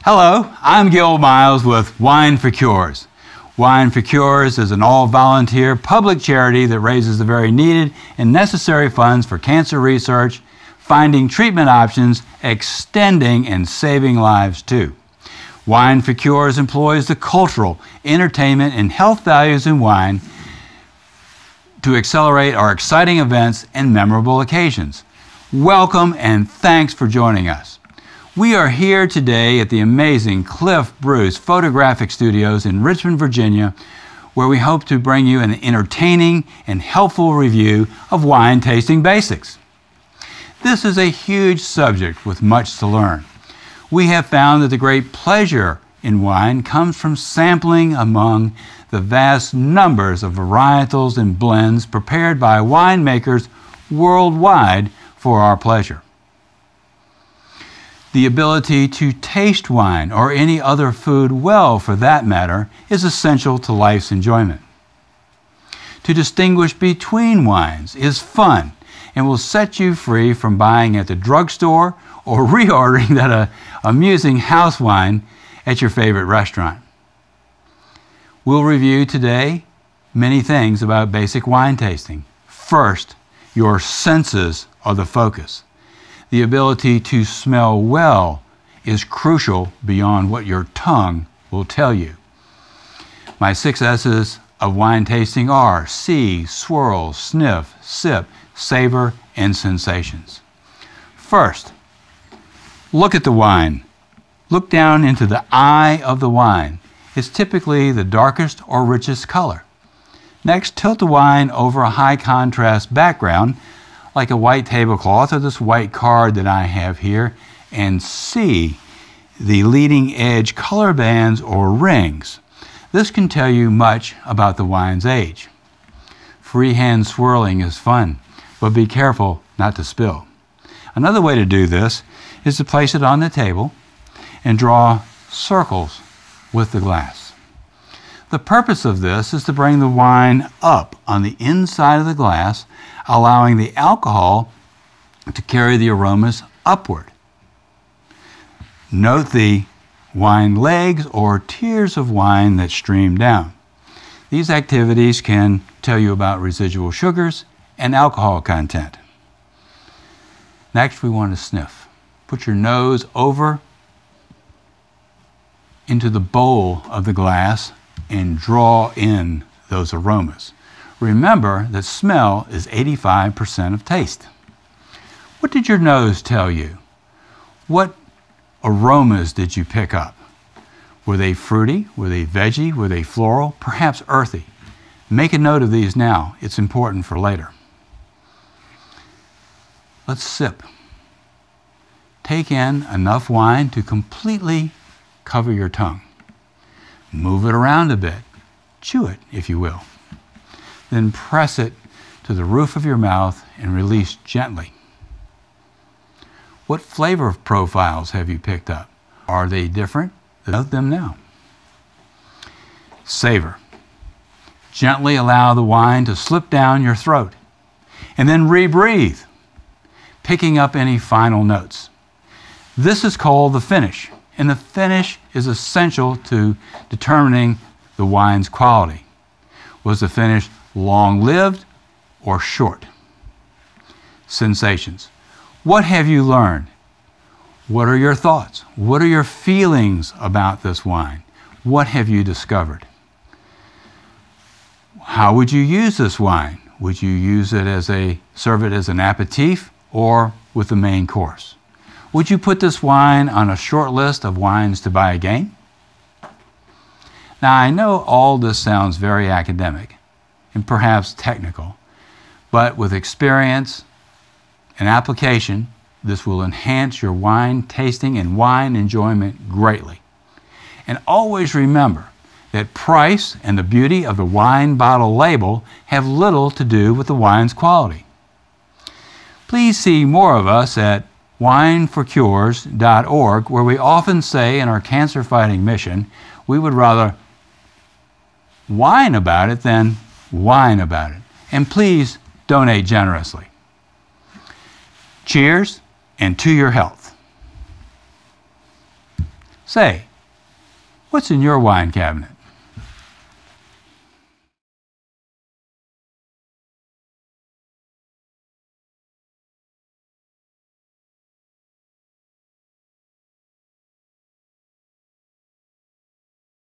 Hello, I'm Gil Miles with Wine for Cures. Wine for Cures is an all-volunteer public charity that raises the very needed and necessary funds for cancer research, finding treatment options, extending and saving lives too. Wine for Cures employs the cultural, entertainment, and health values in wine to accelerate our exciting events and memorable occasions. Welcome and thanks for joining us. We are here today at the amazing Cliff Bruce Photographic Studios in Richmond, Virginia, where we hope to bring you an entertaining and helpful review of wine tasting basics. This is a huge subject with much to learn. We have found that the great pleasure in wine comes from sampling among the vast numbers of varietals and blends prepared by winemakers worldwide for our pleasure. The ability to taste wine, or any other food well for that matter, is essential to life's enjoyment. To distinguish between wines is fun and will set you free from buying at the drugstore or reordering that amusing house wine at your favorite restaurant. We'll review today many things about basic wine tasting. First, your senses are the focus. The ability to smell well is crucial beyond what your tongue will tell you. My 6 S's of wine tasting are see, swirl, sniff, sip, savor, and sensations. First, look at the wine. Look down into the eye of the wine. It's typically the darkest or richest color. Next, tilt the wine over a high contrast background like a white tablecloth or this white card that I have here, and see the leading edge color bands or rings. This can tell you much about the wine's age. Freehand swirling is fun, but be careful not to spill. Another way to do this is to place it on the table and draw circles with the glass. The purpose of this is to bring the wine up on the inside of the glass, allowing the alcohol to carry the aromas upward. Note the wine legs or tears of wine that stream down. These activities can tell you about residual sugars and alcohol content. Next, we want to sniff. Put your nose over into the bowl of the glass and draw in those aromas. Remember that smell is 85% of taste. What did your nose tell you? What aromas did you pick up? Were they fruity? Were they veggie? Were they floral? Perhaps earthy? Make a note of these now. It's important for later. Let's sip. Take in enough wine to completely cover your tongue. Move it around a bit. Chew it, if you will. Then press it to the roof of your mouth and release gently. What flavor profiles have you picked up? Are they different? Note them now. Savor. Gently allow the wine to slip down your throat, and then rebreathe, picking up any final notes. This is called the finish, and the finish is essential to determining the wine's quality. Was the finish long-lived or short? Sensations. What have you learned? What are your thoughts? What are your feelings about this wine? What have you discovered? How would you use this wine? Would you use it serve it as an aperitif or with the main course? Would you put this wine on a short list of wines to buy again? Now, I know all this sounds very academic and perhaps technical, but with experience and application, this will enhance your wine tasting and wine enjoyment greatly. And always remember that price and the beauty of the wine bottle label have little to do with the wine's quality. Please see more of us at wineforcures.org, where we often say in our cancer-fighting mission, we would rather whine about it than wine about it. And please donate generously. Cheers, and to your health. Say, what's in your wine cabinet?